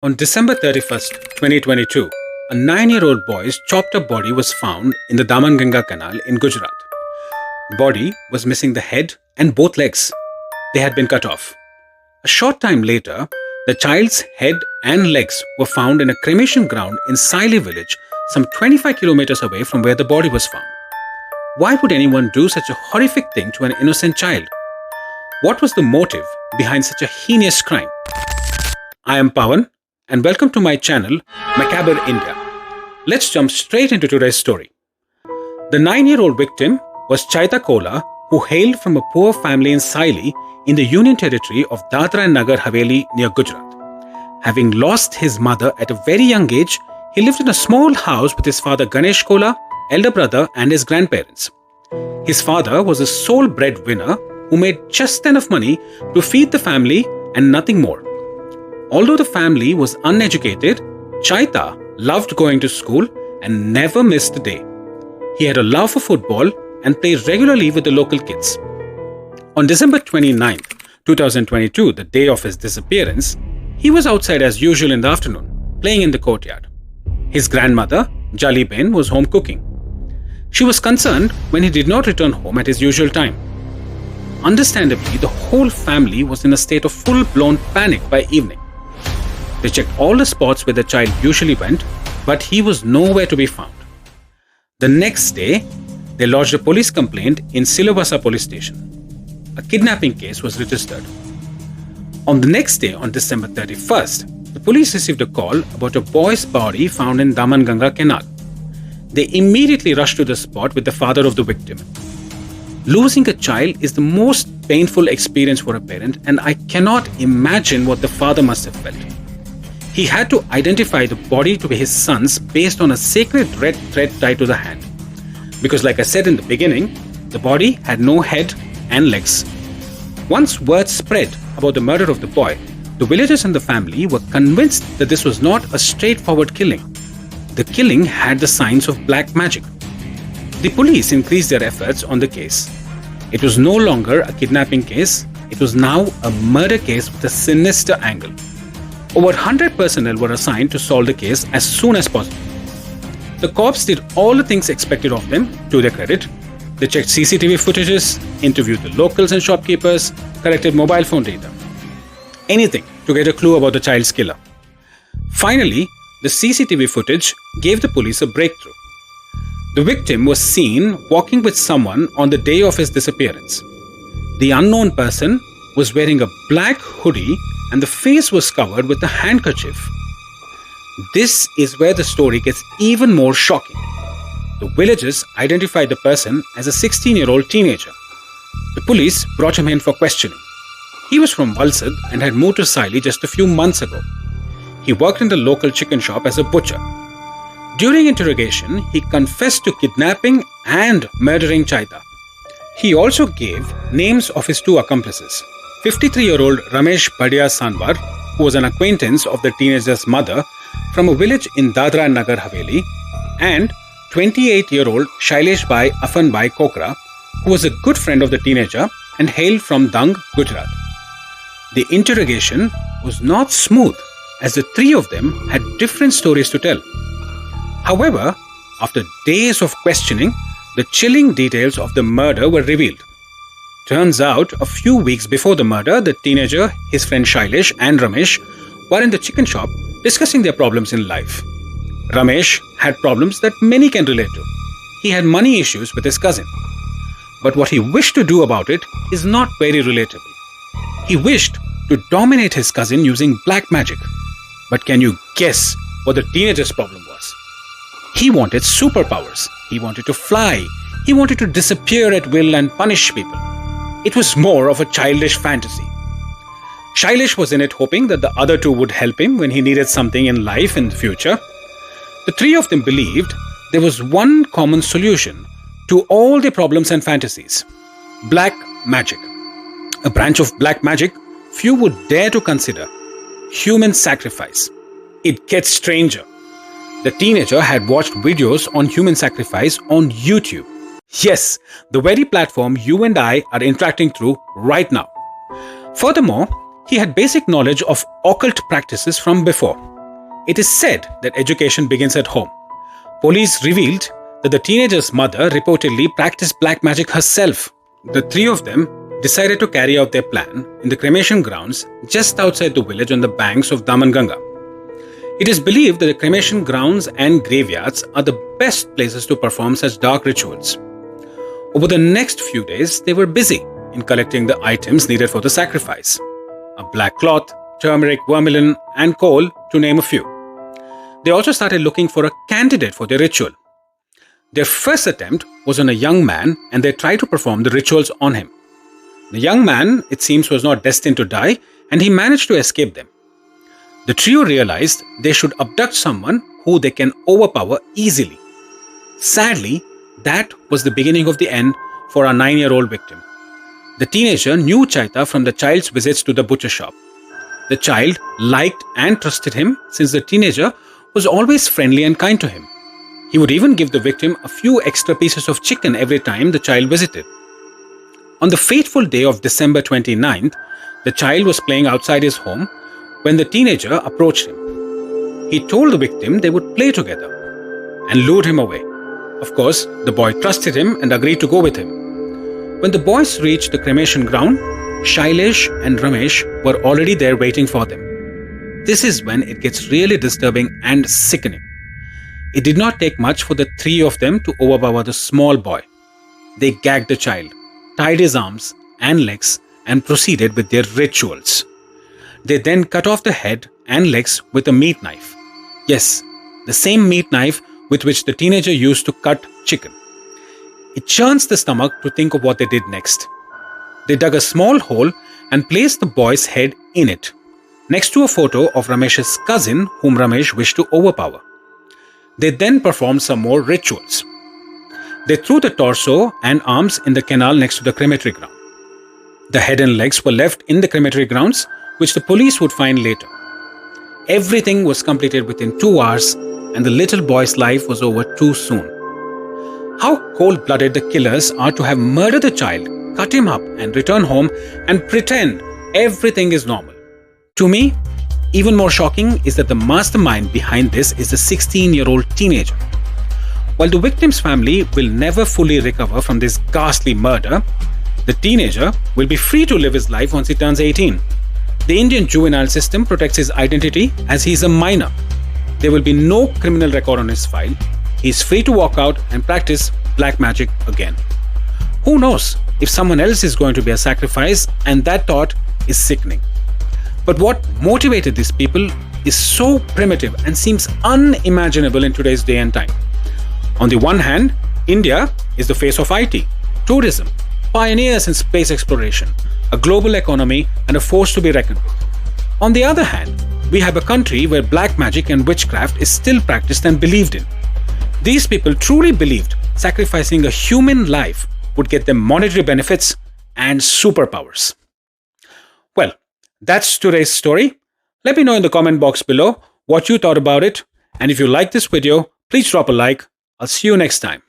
On December 31st, 2022, a 9-year-old boy's chopped up body was found in the Damanganga Canal in Gujarat. The body was missing the head and both legs. They had been cut off. A short time later, the child's head and legs were found in a cremation ground in Saili village, some 25 kilometers away from where the body was found. Why would anyone do such a horrific thing to an innocent child? What was the motive behind such a heinous crime? I am Pawan, and welcome to my channel, Macabre India. Let's jump straight into today's story. The 9-year-old victim was Chaita Kola, who hailed from a poor family in Saili in the Union Territory of Dadra and Nagar Haveli near Gujarat. Having lost his mother at a very young age, he lived in a small house with his father Ganesh Kola, elder brother and his grandparents. His father was a sole breadwinner who made just enough money to feed the family and nothing more. Although the family was uneducated, Chaita loved going to school and never missed a day. He had a love for football and played regularly with the local kids. On December 29, 2022, the day of his disappearance, he was outside as usual in the afternoon, playing in the courtyard. His grandmother, Jali Ben, was home cooking. She was concerned when he did not return home at his usual time. Understandably, the whole family was in a state of full-blown panic by evening. They checked all the spots where the child usually went, but he was nowhere to be found. The next day, they lodged a police complaint in Silvassa police station. A kidnapping case was registered. On the next day, on December 31st, the police received a call about a boy's body found in Damanganga Canal. They immediately rushed to the spot with the father of the victim. Losing a child is the most painful experience for a parent, and I cannot imagine what the father must have felt. He had to identify the body to be his son's based on a sacred red thread tied to the hand. Because like I said in the beginning, the body had no head and legs. Once word spread about the murder of the boy, the villagers and the family were convinced that this was not a straightforward killing. The killing had the signs of black magic. The police increased their efforts on the case. It was no longer a kidnapping case, it was now a murder case with a sinister angle. Over 100 personnel were assigned to solve the case as soon as possible. The cops did all the things expected of them, to their credit. They checked CCTV footages, interviewed the locals and shopkeepers, collected mobile phone data. Anything to get a clue about the child's killer. Finally, the CCTV footage gave the police a breakthrough. The victim was seen walking with someone on the day of his disappearance. The unknown person was wearing a black hoodie and the face was covered with a handkerchief. This is where the story gets even more shocking. The villagers identified the person as a 16-year-old teenager. The police brought him in for questioning. He was from Valsad and had moved to Saili just a few months ago. He worked in the local chicken shop as a butcher. During interrogation, he confessed to kidnapping and murdering Chaita. He also gave names of his two accomplices. 53-year-old Ramesh Bhadia Sanwar, who was an acquaintance of the teenager's mother from a village in Dadra and Nagar Haveli, and 28-year-old Shailesh Bhai Afan Bhai Kokra, who was a good friend of the teenager and hailed from Dang, Gujarat. The interrogation was not smooth, as the three of them had different stories to tell. However, after days of questioning, the chilling details of the murder were revealed. Turns out, a few weeks before the murder, the teenager, his friend Shailesh and Ramesh were in the chicken shop discussing their problems in life. Ramesh had problems that many can relate to. He had money issues with his cousin. But what he wished to do about it is not very relatable. He wished to dominate his cousin using black magic. But can you guess what the teenager's problem was? He wanted superpowers. He wanted to fly. He wanted to disappear at will and punish people. It was more of a childish fantasy. Shailesh was in it hoping that the other two would help him when he needed something in life in the future. The three of them believed there was one common solution to all their problems and fantasies: black magic. A branch of black magic few would dare to consider: human sacrifice. It gets stranger. The teenager had watched videos on human sacrifice on YouTube. Yes, the very platform you and I are interacting through right now. Furthermore, he had basic knowledge of occult practices from before. It is said that education begins at home. Police revealed that the teenager's mother reportedly practiced black magic herself. The three of them decided to carry out their plan in the cremation grounds just outside the village on the banks of Damanganga. It is believed that the cremation grounds and graveyards are the best places to perform such dark rituals. Over the next few days, they were busy in collecting the items needed for the sacrifice: a black cloth, turmeric, vermilion, and coal, to name a few. They also started looking for a candidate for their ritual. Their first attempt was on a young man, and they tried to perform the rituals on him. The young man, it seems, was not destined to die, and he managed to escape them. The trio realized they should abduct someone who they can overpower easily. Sadly, that was the beginning of the end for our 9-year-old victim. The teenager knew Chaita from the child's visits to the butcher shop. The child liked and trusted him since the teenager was always friendly and kind to him. He would even give the victim a few extra pieces of chicken every time the child visited. On the fateful day of December 29th, the child was playing outside his home when the teenager approached him. He told the victim they would play together and lured him away. Of course, the boy trusted him and agreed to go with him. When the boys reached the cremation ground, Shailesh and Ramesh were already there waiting for them. This is when it gets really disturbing and sickening. It did not take much for the three of them to overpower the small boy. They gagged the child, tied his arms and legs, and proceeded with their rituals. They then cut off the head and legs with a meat knife. Yes, the same meat knife with which the teenager used to cut chicken. It churns the stomach to think of what they did next. They dug a small hole and placed the boy's head in it, next to a photo of Ramesh's cousin whom Ramesh wished to overpower. They then performed some more rituals. They threw the torso and arms in the canal next to the crematory ground. The head and legs were left in the crematory grounds, which the police would find later. Everything was completed within 2 hours, and the little boy's life was over too soon. How cold-blooded the killers are to have murdered the child, cut him up, and return home and pretend everything is normal. To me, even more shocking is that the mastermind behind this is a 16-year-old teenager. While the victim's family will never fully recover from this ghastly murder, the teenager will be free to live his life once he turns 18. The Indian juvenile system protects his identity as he is a minor. There will be no criminal record on his file. He is free to walk out and practice black magic again. Who knows if someone else is going to be a sacrifice, and that thought is sickening. But what motivated these people is so primitive and seems unimaginable in today's day and time. On the one hand, India is the face of IT, tourism, pioneers in space exploration, a global economy, and a force to be reckoned with. On the other hand, we have a country where black magic and witchcraft is still practiced and believed in. These people truly believed sacrificing a human life would get them monetary benefits and superpowers. Well, that's today's story. Let me know in the comment box below what you thought about it. And if you like this video, please drop a like. I'll see you next time.